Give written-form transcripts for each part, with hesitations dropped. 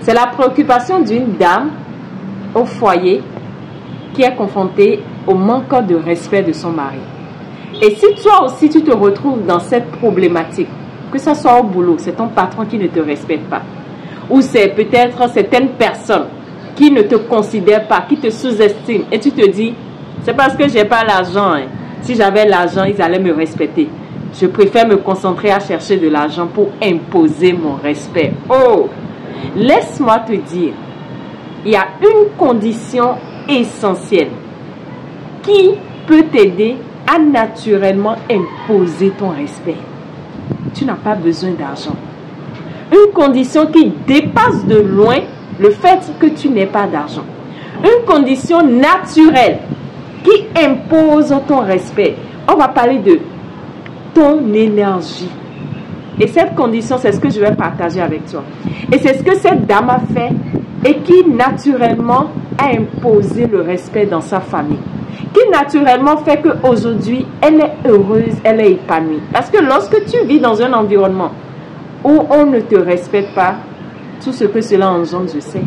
C'est la préoccupation d'une dame au foyer qui est confrontée au manque de respect de son mari. Et si toi aussi tu te retrouves dans cette problématique, que ce soit au boulot, c'est ton patron qui ne te respecte pas, ou c'est peut-être certaines personnes qui ne te considèrent pas, qui te sous-estiment, et tu te dis, c'est parce que j'ai pas l'argent, hein. Si j'avais l'argent, ils allaient me respecter. Je préfère me concentrer à chercher de l'argent pour imposer mon respect. Oh, laisse-moi te dire, il y a une condition essentielle qui peut t'aider à naturellement imposer ton respect. Tu n'as pas besoin d'argent. Une condition qui dépasse de loin le fait que tu n'aies pas d'argent. Une condition naturelle qui impose ton respect. On va parler de ton énergie. Et cette condition, c'est ce que je vais partager avec toi. Et c'est ce que cette dame a fait et qui naturellement a imposé le respect dans sa famille. Qui naturellement fait qu'aujourd'hui, elle est heureuse, elle est épanouie. Parce que lorsque tu vis dans un environnement où on ne te respecte pas, tout ce que cela engendre, je sais,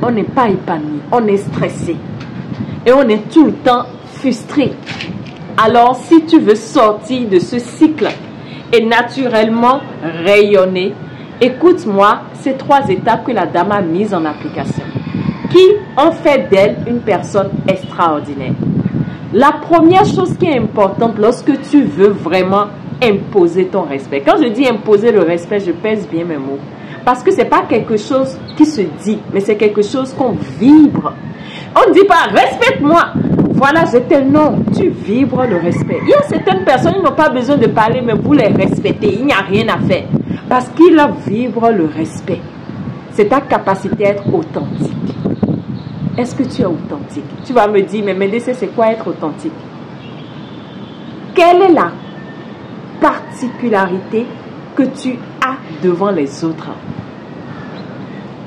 on n'est pas épanoui, on est stressé. Et on est tout le temps frustré. Alors, si tu veux sortir de ce cycle et naturellement rayonner, écoute-moi ces 3 étapes que la dame a mises en application, qui ont fait d'elle une personne extraordinaire. La première chose qui est importante lorsque tu veux vraiment imposer ton respect. Quand je dis imposer le respect, je pèse bien mes mots. Parce que ce n'est pas quelque chose qui se dit, mais c'est quelque chose qu'on vibre. On ne dit pas, respecte-moi. Voilà, j'ai tel nom. Tu vibres le respect. Il y a certaines personnes qui n'ont pas besoin de parler, mais vous les respectez. Il n'y a rien à faire. Parce qu'ils vibrent le respect. C'est ta capacité à être authentique. Est-ce que tu es authentique? Tu vas me dire, mais Médécée, c'est quoi être authentique? Quelle est la particularité que tu as devant les autres?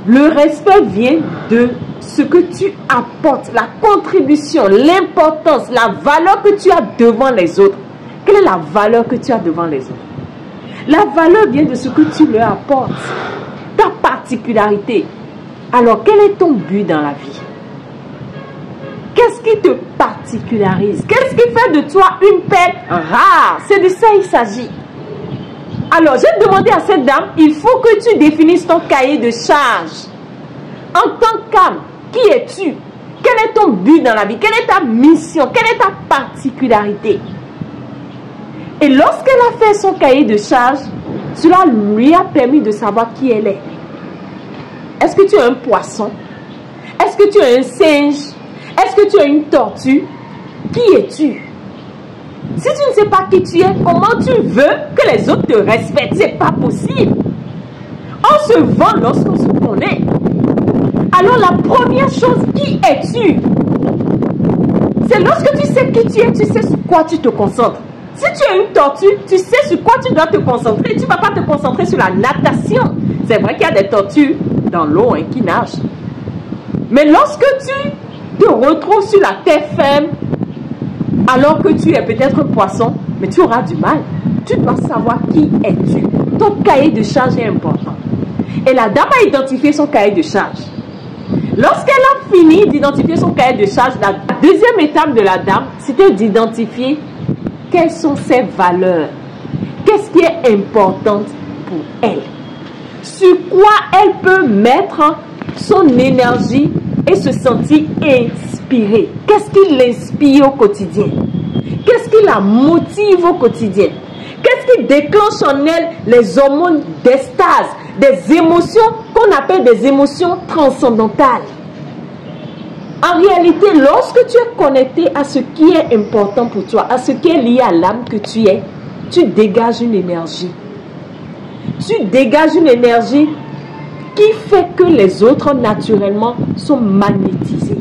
Le respect vient de ce que tu apportes, la contribution, l'importance, la valeur que tu as devant les autres. Quelle est la valeur que tu as devant les autres? La valeur vient de ce que tu leur apportes, ta particularité. Alors, quel est ton but dans la vie? Qu'est-ce qui te particularise? Qu'est-ce qui fait de toi une perle rare? C'est de ça qu'il s'agit. Alors, j'ai demandé à cette dame, il faut que tu définisses ton cahier de charge. En tant qu'âme, qui es-tu? Quel est ton but dans la vie? Quelle est ta mission? Quelle est ta particularité? Et lorsqu'elle a fait son cahier de charge, cela lui a permis de savoir qui elle est. Est-ce que tu es un poisson? Est-ce que tu es un singe? Est-ce que tu es une tortue? Qui es-tu? Si tu ne sais pas qui tu es, comment tu veux que les autres te respectent? C'est pas possible. On se vend lorsqu'on se connaît. Alors la première chose, qui es-tu? C'est lorsque tu sais qui tu es, tu sais sur quoi tu te concentres. Si tu es une tortue, tu sais sur quoi tu dois te concentrer. Tu ne vas pas te concentrer sur la natation. C'est vrai qu'il y a des tortues dans l'eau qui nagent. Mais lorsque tu te retrouves sur la terre ferme, alors que tu es peut-être un poisson, mais tu auras du mal. Tu dois savoir qui es-tu. Ton cahier de charge est important. Et la dame a identifié son cahier de charge. Lorsqu'elle a fini d'identifier son cahier de charge, la deuxième étape de la dame, c'était d'identifier quelles sont ses valeurs. Qu'est-ce qui est important pour elle? Sur quoi elle peut mettre son énergie et se sentir inspirée. Qu'est-ce qui l'inspire au quotidien? Qu'est-ce qui la motive au quotidien? Qu'est-ce qui déclenche en elle les hormones d'extase, des émotions qu'on appelle des émotions transcendantales? En réalité, lorsque tu es connecté à ce qui est important pour toi, à ce qui est lié à l'âme que tu es, tu dégages une énergie. Tu dégages une énergie qui fait que les autres, naturellement, sont magnétisés.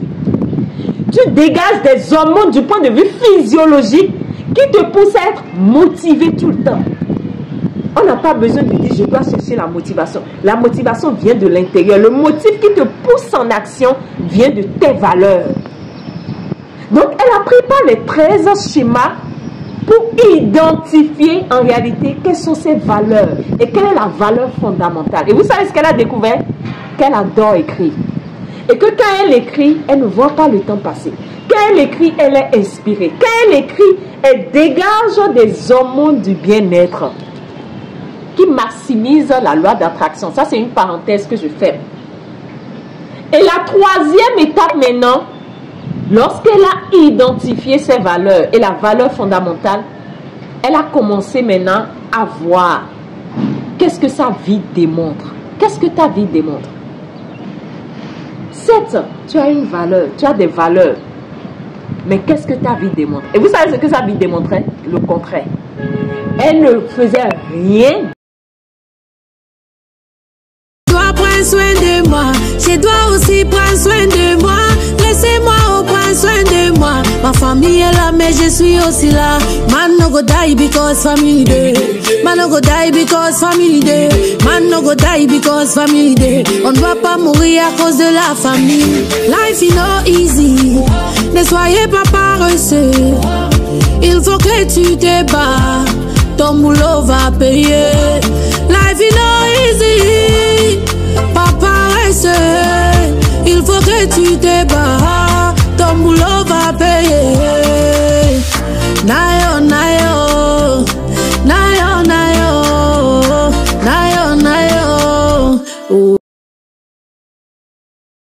Tu dégages des hormones du point de vue physiologique qui te poussent à être motivé tout le temps. On n'a pas besoin de dire, je dois chercher la motivation. La motivation vient de l'intérieur. Le motif qui te pousse en action vient de tes valeurs. Donc, elle a pris par les 13 schémas pour identifier en réalité quelles sont ses valeurs et quelle est la valeur fondamentale. Et vous savez ce qu'elle a découvert? qu'elle adore écrire. Et que quand elle écrit, elle ne voit pas le temps passer. Quand elle écrit, elle est inspirée. Quand elle écrit, elle dégage des hormones du bien-être qui maximisent la loi d'attraction. Ça, c'est une parenthèse que je fais. Et la troisième étape maintenant, lorsqu'elle a identifié ses valeurs et la valeur fondamentale, elle a commencé maintenant à voir qu'est-ce que sa vie démontre. Qu'est-ce que ta vie démontre? Certes, tu as une valeur, tu as des valeurs. Mais qu'est-ce que ta vie démontre? Et vous savez ce que sa vie démontrait? Le contraire. Elle ne faisait rien. Je dois prendre soin de moi. Je dois aussi prendre soin de moi. Laissez-moi prendre soin de moi. Ma famille est là, mais je suis aussi là. Man no go die because family day. Man no go die because family day. Man no go die because family day. On ne doit pas mourir à cause de la famille. Life is not easy. Ne soyez pas paresseux. Il faut que tu te bats. Ton boulot va payer. Life is not easy. Pas paresseux. Il faut que tu te bats. Ton boulot va payer.